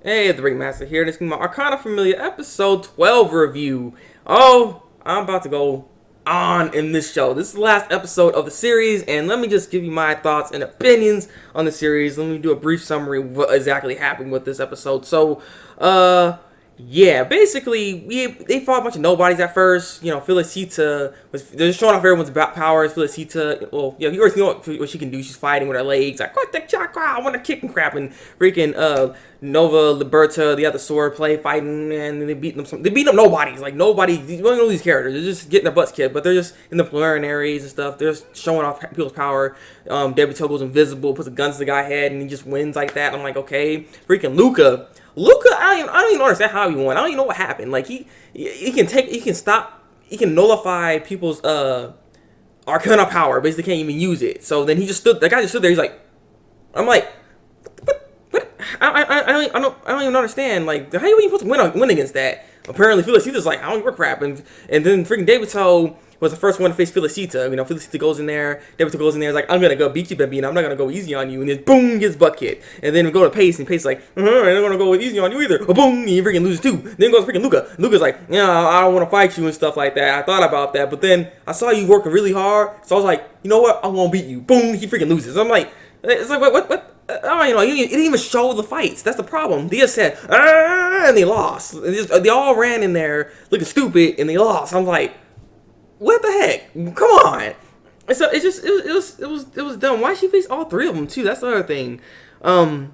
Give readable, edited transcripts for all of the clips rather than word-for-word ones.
Hey, Thabreakmasta here. This is my Arcana Famiglia episode 12 review. Oh, I'm about to go on in this show. This is the last episode of the series, and let me just give you my thoughts and opinions on the series. Let me do a brief summary of what exactly happened with this episode. Yeah, basically, they fought a bunch of nobodies at first. Felicita they're just showing off everyone's powers. Felicita, well, you already know what she can do. She's fighting with her legs, like, what the chakra? I want to kick and crap. And freaking, Nova, Liberta, the other sword play fighting, and they beat them. They beat them nobodies. Like, nobody, you don't know these characters. They're just getting their butts kicked, but they're just in the preliminaries and stuff. They're just showing off people's power. Debuto goes invisible, puts the guns to the guy's head, and he just wins like that. I'm like, okay. Freaking Luca, I don't even understand how he won. I don't even know what happened. Like he can nullify people's Arcana power. Basically, can't even use it. So then the guy just stood there. He's like, I'm like, what? I don't even understand. Like, how are you even supposed to win against that? Apparently, Felicita's like, I don't give a crap. And then freaking Debuto was the first one to face Felicita. Felicita goes in there. Debuto goes in there. Is like, I'm gonna go beat you, Bambina. I'm not gonna go easy on you. And then boom, gets butt kicked. And then we go to Pace, and Pace is like, I'm not gonna go easy on you either. Boom, and he freaking loses too. Then goes freaking Luca. Luca's like, I don't want to fight you and stuff like that. I thought about that, but then I saw you working really hard, so I was like, you know what? I'm gonna beat you. Boom, he freaking loses. I'm like, it's like what? It didn't even show the fights. That's the problem. They just said, and they lost. They all ran in there looking stupid, and they lost. I'm like, what the heck? Come on. And so it was dumb. Why she face all three of them too? That's the other thing. When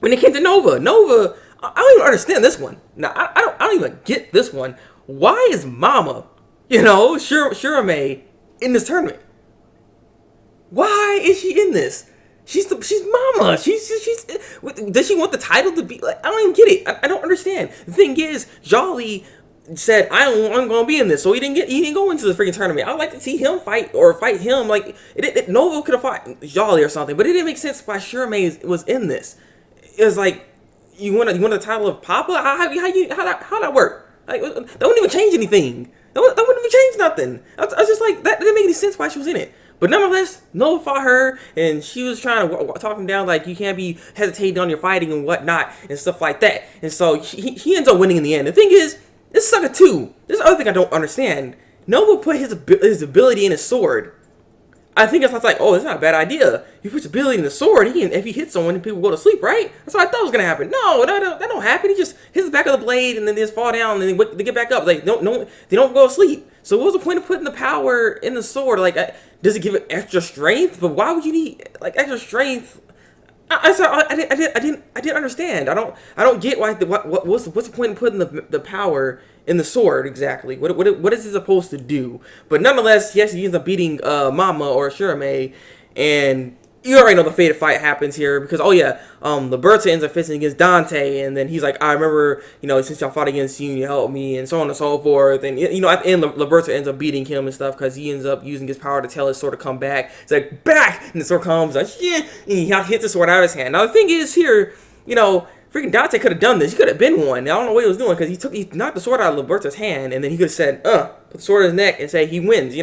it came to Nova, I don't even understand this one. Now I don't even get this one. Why is Mama, Shirame in this tournament? Why is she in this? She's Mama. She's does she want the title to be like? I don't even get it. I don't understand. The thing is, Jolly said I'm gonna be in this, so he didn't go into the freaking tournament. I'd like to see him fight him. Like Nova could have fought Jolly or something, but it didn't make sense why Shirame was in this. It was like you want the title of Papa? How that work? Like, that wouldn't even change anything. That wouldn't even change nothing. I was just like, that didn't make any sense why she was in it. But nonetheless, Nova fought her, and she was trying to talk him down, like, you can't be hesitating on your fighting and whatnot, and stuff like that. And so he ends up winning in the end. The thing is, this sucker too. This is the other thing I don't understand. Nova put his ability in his sword. I think it's like, oh, it's not a bad idea. You put your ability in the sword, if he hits someone, people go to sleep, right? That's what I thought was gonna happen. No, that don't happen. He just hits the back of the blade, and then they just fall down, and they get back up. Like, they don't go to sleep. So what was the point of putting the power in the sword? Like, does it give it extra strength? But why would you need like extra strength? I didn't understand. I don't get what's the point of putting the power in the sword exactly. What is it supposed to do? But nonetheless, yes, he ends up beating Mama or Shirame, and you already know the fated fight happens here because Liberta ends up facing against Dante, and then he's like, I remember, since y'all fought against you, you helped me, and so on and so forth. And at the end, Liberta ends up beating him and stuff because he ends up using his power to tell his sword to come back. It's like, back, and the sword comes, like, yeah, and he hits the sword out of his hand. Now the thing is here, freaking Dante could have done this. He could have been one. I don't know what he was doing because he knocked the sword out of Liberta's hand, and then he could have said, put the sword in his neck and say he wins,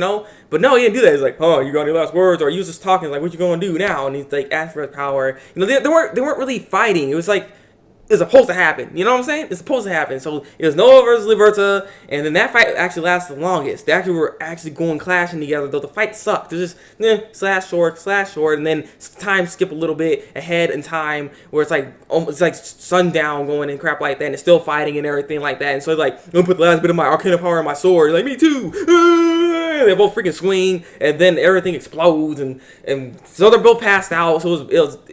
But no, he didn't do that. He's like, oh, you got any last words? Or he was just talking like, what you gonna do now? And he's like, ask for his power. They weren't really fighting. It was like, it's supposed to happen. You know what I'm saying? It's supposed to happen. So it was Noah versus Liberta, and then that fight actually lasted the longest. They actually were going clashing together, though the fight sucked. It was just slash short, and then time skip a little bit ahead in time where it's like sundown going and crap like that, and it's still fighting and everything like that. And so it's like, I'm gonna put the last bit of my Arcana power in my sword. Like, me too. They both freaking swing, and then everything explodes, and so they're both passed out. So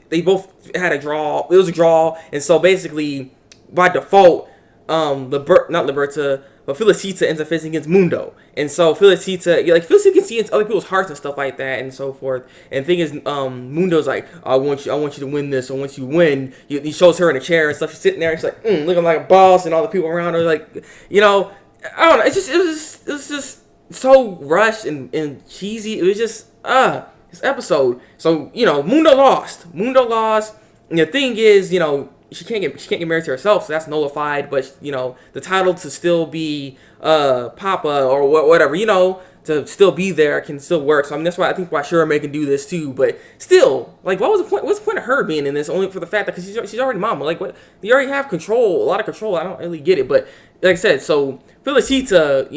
they both had a draw. It was a draw, and so basically, by default, not Liberta, but Felicita ends up facing against Mundo, and so Felicita can see into other people's hearts and stuff like that, and so forth. And the thing is, Mundo's like, I want you to win this. So once you win, he shows her in a chair and stuff. She's sitting there, and she's like, looking like a boss, and all the people around her, like, I don't know. It was just so rushed and cheesy. It was just this episode. So Mundo lost. And the thing is, she can't get married to herself, so that's nullified. But the title to still be Papa or whatever, to still be there can still work. So I mean, that's why I think why Shirame can do this too. But still, like, what was the point? What's the point of her being in this? Only for the fact that because she's already mama. Like, what? You already have control, a lot of control. I don't really get it. But like I said, so Felicita,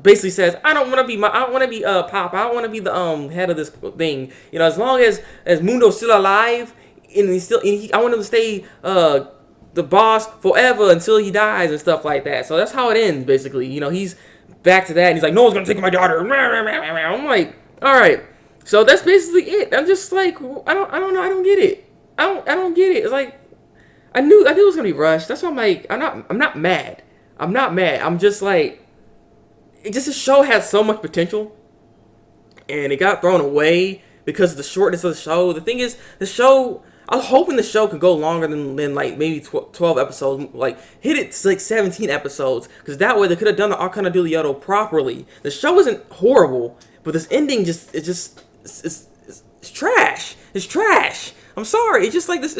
basically says, I don't want to be Pop. I don't want to be the head of this thing. As long as Mundo's still alive and I want him to stay the boss forever until he dies and stuff like that. So that's how it ends basically. He's back to that, and he's like, no one's gonna take my daughter. I'm like, all right. So that's basically it. I'm just like, I don't know. I don't get it. I don't get it. It's like, I knew it was gonna be rushed. That's why I'm like, I'm not mad. I'm not mad. I'm just like, the show has so much potential, and it got thrown away because of the shortness of the show. The thing is, the show, I was hoping the show could go longer than like maybe 12 episodes, like hit it to like 17 episodes, because that way they could have done the Arcana del Yodo properly. The show isn't horrible, but this ending it's trash. It's trash. I'm sorry. It's just like this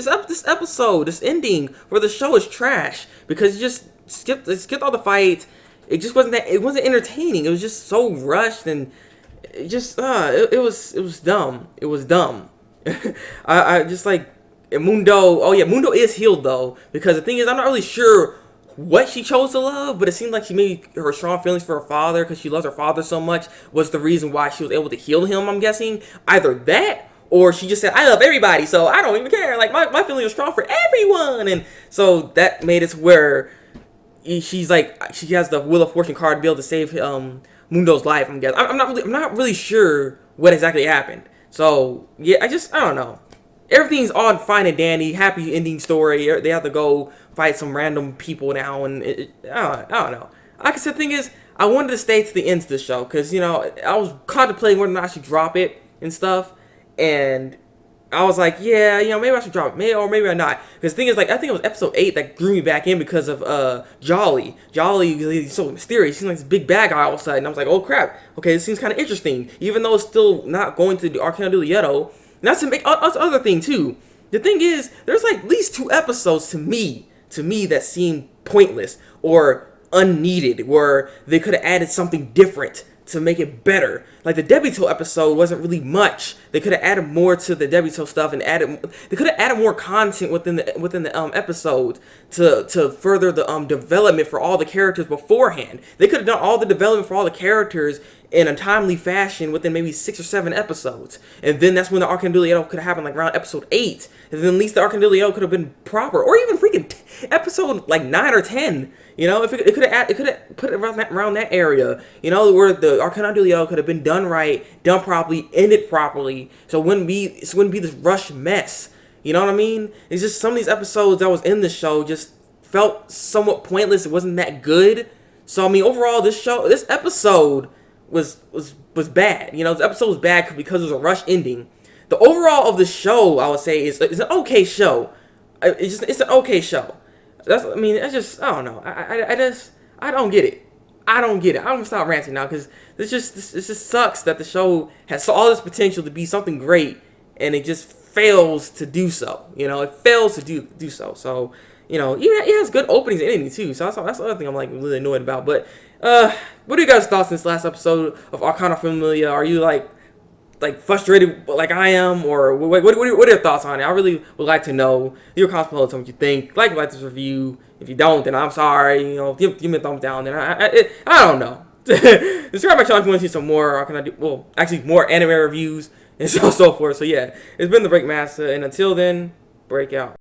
episode, this ending for the show is trash because it just skipped all the fights. It just wasn't entertaining. It was just so rushed, and it just it was dumb. It was dumb. I just like Mundo. Oh yeah, Mundo is healed though, because the thing is, I'm not really sure what she chose to love, but it seemed like she maybe her strong feelings for her father, because she loves her father so much, was the reason why she was able to heal him. I'm guessing either that, or she just said, I love everybody, so I don't even care. Like my feelings are strong for everyone, and so that made it to where she's like, she has the Wheel of Fortune card to be able to save Mundo's life. I'm guessing. I'm not really sure what exactly happened. So yeah, I don't know. Everything's all fine and dandy, happy ending story. They have to go fight some random people now, and I don't know. Like I said, the thing is, I wanted to stay to the end of the show because I was contemplating whether or not I should drop it and stuff, and I was like, yeah, maybe I should drop it, maybe not. Because the thing is, like, I think it was episode 8 that drew me back in because of Jolly. Jolly, he's so mysterious. He seems like this big bad guy all of a sudden. I was like, oh crap, okay, this seems kind of interesting. Even though it's still not going to the Arcana del Yodo. And that's to make that's other thing too. The thing is, there's like at least 2 episodes to me that seem pointless or unneeded, where they could have added something different to make it better. Like the Debito episode wasn't really much. They could have added more to the Debito stuff and they could have added more content within the episode to further the development for all the characters beforehand. They could have done all the development for all the characters in a timely fashion within maybe 6 or 7 episodes. And then that's when the Arcana del Yodo could have happened, like around episode 8. And then at least the Arcana del Yodo could have been proper. Or even freaking episode like 9 or 10. If it could have put it around that area, where the Arcana del Yodo could have been done right, done properly, ended properly, so it wouldn't be this rushed mess. You know what I mean? It's just some of these episodes that was in the show just felt somewhat pointless. It wasn't that good. So I mean, overall, this episode was bad. This episode was bad because it was a rush ending. The overall of the show, I would say, is an okay show. It's an okay show. I don't know. I don't get it. I'm gonna stop ranting now because this just sucks that the show has all this potential to be something great and it just fails to do so. It fails to do so. So even it has good openings and endings too. So that's the other thing I'm like really annoyed about. But what are you guys' thoughts on this last episode of Arcana Famiglia? Are you like frustrated like I am, or what are your thoughts on it? I really would like to know. Your comments below, tell me what you think. Like this review. If you don't, then I'm sorry. Give me a thumbs down. Then I don't know. Subscribe to my channel if you want to see some more. More anime reviews and so forth. So yeah, it's been the Thabreakmasta, and until then, break out.